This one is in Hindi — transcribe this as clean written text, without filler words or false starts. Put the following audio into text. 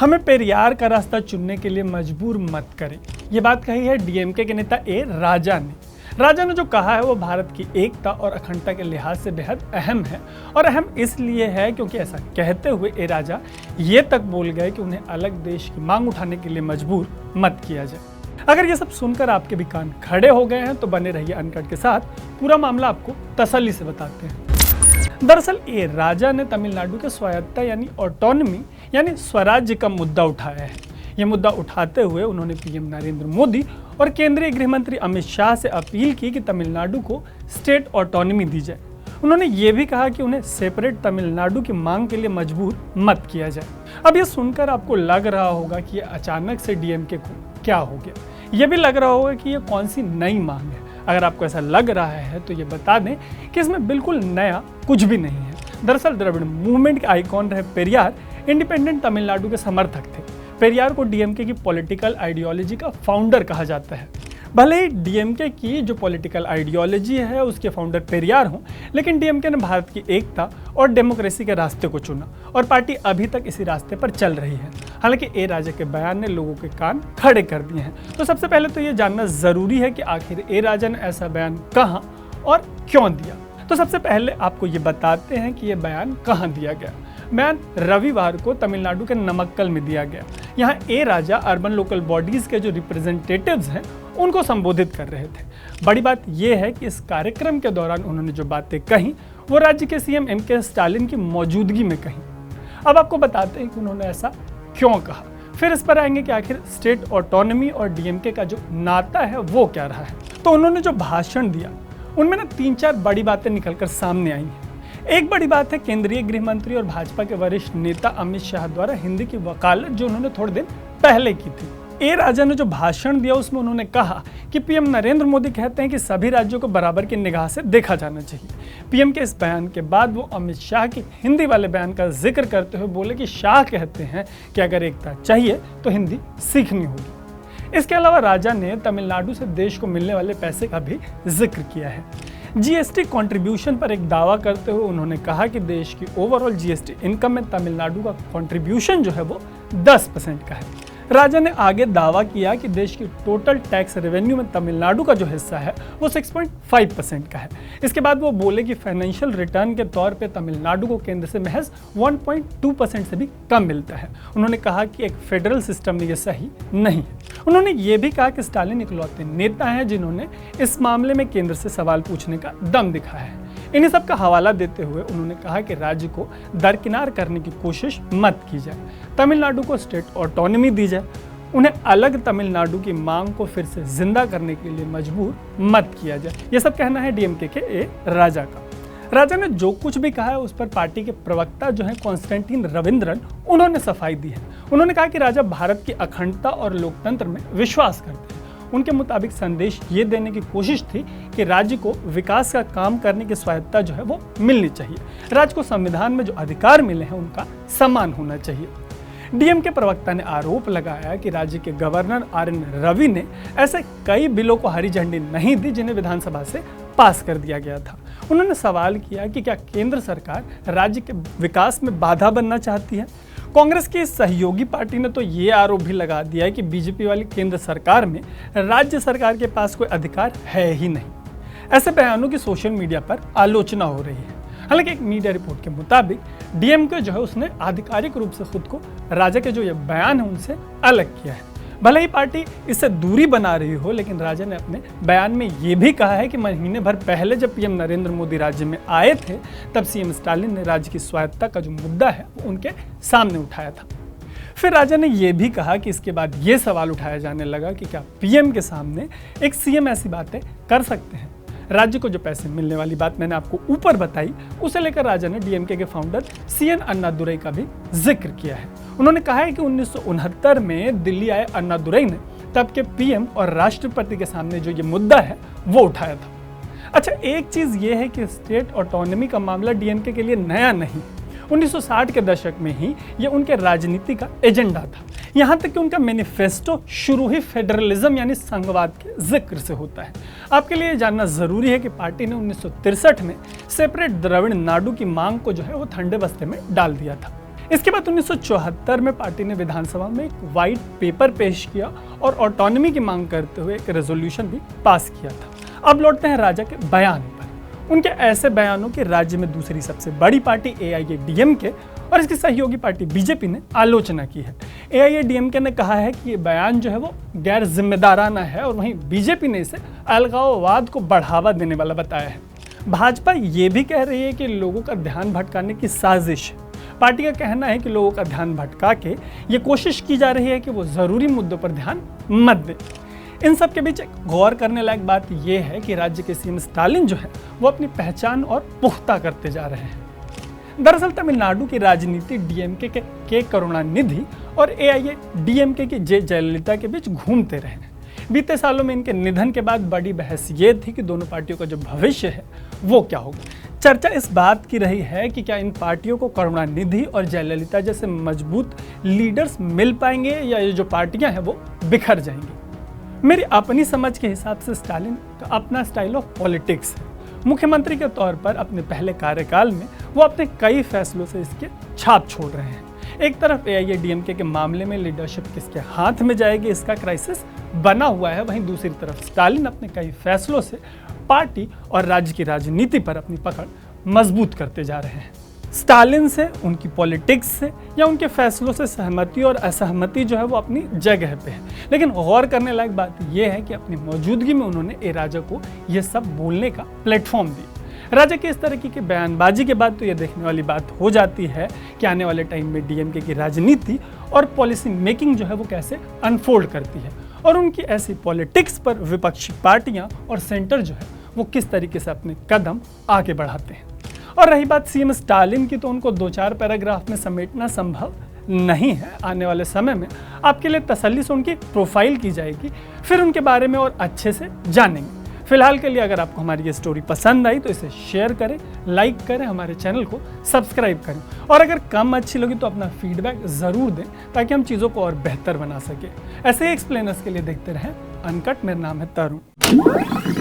हमें पेरियार का रास्ता चुनने के लिए मजबूर मत करें। ये बात कही है डीएमके के नेता ए राजा ने। राजा ने जो कहा है वो भारत की एकता और अखंडता के लिहाज से बेहद अहम है, और अहम इसलिए है क्योंकि ऐसा कहते हुए ए राजा ये तक बोल गए कि उन्हें अलग देश की मांग उठाने के लिए मजबूर मत किया जाए। अगर ये सब सुनकर आपके भी कान खड़े हो गए हैं तो बने रहिए अनकट के साथ, पूरा मामला आपको तसल्ली से बताते हैं। दरअसल ए राजा ने तमिलनाडु के स्वायत्तता यानी ऑटोनमी यानी स्वराज्य का मुद्दा उठाया है। ये मुद्दा उठाते हुए उन्होंने पीएम नरेंद्र मोदी और केंद्रीय गृह मंत्री अमित शाह से अपील की कि तमिलनाडु को स्टेट ऑटोनमी दी जाए। उन्होंने ये भी कहा कि उन्हें सेपरेट तमिलनाडु की मांग के लिए मजबूर मत किया जाए। अब ये सुनकर आपको लग रहा होगा कि ये अचानक से डीएमके को क्या हो गया। ये भी लग रहा होगा कि ये कौन सी नई मांग है। अगर आपको ऐसा लग रहा है तो ये बता दें कि इसमें बिल्कुल नया कुछ भी नहीं है। दरअसल द्रविड़ मूवमेंट के आइकॉन रहे पेरियार इंडिपेंडेंट तमिलनाडु के समर्थक थे। पेरियार को डीएमके की पॉलिटिकल आइडियोलॉजी का फाउंडर कहा जाता है। भले ही डीएमके की जो पॉलिटिकल आइडियोलॉजी है उसके फाउंडर पेरियार हों, लेकिन डीएमके ने भारत की एकता और डेमोक्रेसी के रास्ते को चुना और पार्टी अभी तक इसी रास्ते पर चल रही है। हालांकि ए राजा के बयान ने लोगों के कान खड़े कर दिए हैं। तो सबसे पहले तो ये जानना जरूरी है कि आखिर ए राजा ने ऐसा बयान कहाँ और क्यों दिया। तो सबसे पहले आपको ये बताते हैं कि ये बयान कहाँ दिया गया। बयान रविवार को तमिलनाडु के नमक्कल में दिया गया। यहाँ ए राजा अर्बन लोकल बॉडीज के जो रिप्रेजेंटेटिव्स हैं उनको संबोधित कर रहे थे। बड़ी बात यह है कि इस कार्यक्रम के दौरान उन्होंने जो बातें कही वो राज्य के सीएम एम.के. स्टालिन की मौजूदगी में कही। अब आपको बताते हैं कि उन्होंने ऐसा क्यों कहा, फिर इस पर आएंगे कि आखिर स्टेट ऑटोनमी और डीएमके का जो नाता है वो क्या रहा है। तो उन्होंने जो भाषण दिया उनमें ना 3-4 बड़ी बातें निकलकर सामने आई हैं। एक बड़ी बात है केंद्रीय गृह मंत्री और भाजपा के वरिष्ठ नेता अमित शाह द्वारा हिंदी की वकालत जो उन्होंने थोड़े दिन पहले की थी। ए राजा ने जो भाषण दिया उसमें उन्होंने कहा कि पीएम नरेंद्र मोदी कहते हैं कि सभी राज्यों को बराबर की निगाह से देखा जाना चाहिए। पीएम के इस बयान के बाद वो अमित शाह के हिंदी वाले बयान का जिक्र करते हुए बोले कि शाह कहते हैं कि अगर एकता चाहिए तो हिंदी सीखनी होगी। इसके अलावा राजा ने तमिलनाडु से देश को मिलने वाले पैसे का भी जिक्र किया है। जीएसटी कंट्रीब्यूशन पर एक दावा करते हुए उन्होंने कहा कि देश की ओवरऑल जीएसटी इनकम में तमिलनाडु का कंट्रीब्यूशन जो है वो 10% का है। राजा ने आगे दावा किया कि देश की टोटल टैक्स रेवेन्यू में तमिलनाडु का जो हिस्सा है वो 6.5% का है। इसके बाद वो बोले कि फाइनेंशियल रिटर्न के तौर पे तमिलनाडु को केंद्र से महज 1.2% से भी कम मिलता है। उन्होंने कहा कि एक फेडरल सिस्टम में ये सही नहीं है। उन्होंने ये भी कहा कि स्टालिन इकलौते नेता हैं जिन्होंने इस मामले में केंद्र से सवाल पूछने का दम दिखाया है। इन्हीं सब का हवाला देते हुए उन्होंने कहा कि राज्य को दरकिनार करने की कोशिश मत की जाए, तमिलनाडु को स्टेट ऑटोनमी दी जाए, उन्हें अलग तमिलनाडु की मांग को फिर से जिंदा करने के लिए मजबूर मत किया जाए। ये सब कहना है डीएमके के ए राजा का। राजा ने जो कुछ भी कहा है उस पर पार्टी के प्रवक्ता जो हैं कॉन्स्टेंटिन रविंद्रन उन्होंने सफाई दी है। उन्होंने कहा कि राजा भारत की अखंडता और लोकतंत्र में विश्वास करते हैं। उनके मुताबिक संदेश ये देने की कोशिश थी कि राज्य को विकास का काम करने की स्वायत्तता जो है वो मिलनी चाहिए। राज्य को संविधान में जो अधिकार मिले हैं उनका सम्मान होना चाहिए। डीएमके प्रवक्ता ने आरोप लगाया कि राज्य के गवर्नर आर.एन. रवि ने ऐसे कई बिलों को हरी झंडी नहीं दी जिन्हें विधानसभा से पास कर दिया गया था। उन्होंने सवाल किया कि क्या केंद्र सरकार राज्य के विकास में बाधा बनना चाहती है। कांग्रेस की सहयोगी पार्टी ने तो ये आरोप भी लगा दिया है कि बीजेपी वाली केंद्र सरकार में राज्य सरकार के पास कोई अधिकार है ही नहीं। ऐसे बयानों की सोशल मीडिया पर आलोचना हो रही है। हालांकि एक मीडिया रिपोर्ट के मुताबिक डीएमके जो है उसने आधिकारिक रूप से खुद को राजा के जो ये बयान है उनसे अलग किया है। भले ही पार्टी इससे दूरी बना रही हो, लेकिन राजा ने अपने बयान में ये भी कहा है कि महीने भर पहले जब पीएम नरेंद्र मोदी राज्य में आए थे तब सीएम स्टालिन ने राज्य की स्वायत्तता का जो मुद्दा है वो उनके सामने उठाया था। फिर राजा ने यह भी कहा कि इसके बाद ये सवाल उठाया जाने लगा कि क्या पीएम के सामने एक सीएम ऐसी बातें कर सकते हैं। राज्य को जो पैसे मिलने वाली बात मैंने आपको ऊपर बताई उसे लेकर राजा ने डीएमके के फाउंडर सीएन अन्नादुरई का भी जिक्र किया है। उन्होंने कहा है कि 1969 में दिल्ली आए अन्नादुरई ने तब के पीएम और राष्ट्रपति के सामने जो ये मुद्दा है वो उठाया था। अच्छा, एक चीज ये है कि स्टेट ऑटोनॉमी का मामला डीएमके के लिए नया नहीं। 1960 के दशक में ही ये उनके राजनीति का एजेंडा था। यहाँ तक कि उनका मैनिफेस्टो शुरू ही फेडरलिज्म यानी संघवाद के जिक्र से होता है। आपके लिए जानना जरूरी है कि पार्टी ने 1963 में सेपरेट द्रविड़ नाडु की मांग को जो है वो ठंडे बस्ते में डाल दिया था। इसके बाद 1974 में पार्टी ने विधानसभा में एक व्हाइट पेपर पेश किया और ऑटोनॉमी की मांग करते हुए एक रेजोल्यूशन भी पास किया था। अब लौटते हैं राजा के बयान पर। उनके ऐसे बयानों की राज्य में दूसरी सबसे बड़ी पार्टी AIADMK और इसकी सहयोगी पार्टी BJP ने आलोचना की है। AIADMK ने कहा है कि ये बयान जो है वो गैर जिम्मेदाराना है और वहीं BJP ने इसे अलगाववाद को बढ़ावा देने वाला बताया है। भाजपा ये भी कह रही है कि लोगों का ध्यान भटकाने की साजिश है। पार्टी का कहना है कि लोगों का ध्यान भटका के ये कोशिश की जा रही है कि वो ज़रूरी मुद्दों पर ध्यान मत दें। इन सब के बीच एक गौर करने लायक बात यह है कि राज्य के CM स्टालिन जो है वो अपनी पहचान और पुख्ता करते जा रहे हैं। दरअसल तमिलनाडु की राजनीति DMK के करुणानिधि और AIADMK की जयललिता के बीच घूमते रहे हैं। बीते सालों में इनके निधन के बाद बड़ी बहस ये थी कि दोनों पार्टियों का जो भविष्य है वो क्या होगा। चर्चा इस बात की रही है कि क्या इन पार्टियों को करुणानिधि और जयललिता जैसे मजबूत लीडर्स मिल पाएंगे या ये जो पार्टियां हैं वो बिखर जाएंगी। मेरी अपनी समझ के हिसाब से स्टालिन का अपना स्टाइल ऑफ पॉलिटिक्स है। मुख्यमंत्री के तौर पर अपने पहले कार्यकाल में वो अपने कई फैसलों से इसके छाप छोड़ रहे हैं। एक तरफ AIADMK के मामले में लीडरशिप किसके हाथ में जाएगी इसका क्राइसिस बना हुआ है, वहीं दूसरी तरफ स्टालिन अपने कई फैसलों से पार्टी और राज्य की राजनीति पर अपनी पकड़ मजबूत करते जा रहे हैं। स्टालिन से, उनकी पॉलिटिक्स से या उनके फैसलों से सहमति और असहमति जो है वो अपनी जगह पे है, लेकिन गौर करने लायक बात यह है कि अपनी मौजूदगी में उन्होंने ए राजा को ये सब बोलने का प्लेटफॉर्म दिया। राजा के इस तरीके की बयानबाजी के बाद तो ये देखने वाली बात हो जाती है कि आने वाले टाइम में DMK की राजनीति और पॉलिसी मेकिंग जो है वो कैसे अनफोल्ड करती है और उनकी ऐसी पॉलिटिक्स पर विपक्षी पार्टियां और सेंटर जो है वो किस तरीके से अपने कदम आगे बढ़ाते हैं। और रही बात CM स्टालिन की, तो उनको 2-4 पैराग्राफ में समेटना संभव नहीं है। आने वाले समय में आपके लिए तसल्ली से उनकी प्रोफाइल की जाएगी, फिर उनके बारे में और अच्छे से जानेंगे। फिलहाल के लिए अगर आपको हमारी ये स्टोरी पसंद आई तो इसे शेयर करें, लाइक करें, हमारे चैनल को सब्सक्राइब करें और अगर कम अच्छी लगी तो अपना फीडबैक ज़रूर दें ताकि हम चीज़ों को और बेहतर बना सकें। ऐसे ही एक्सप्लेनर्स के लिए देखते रहें अनकट। मेरा नाम है तरुण।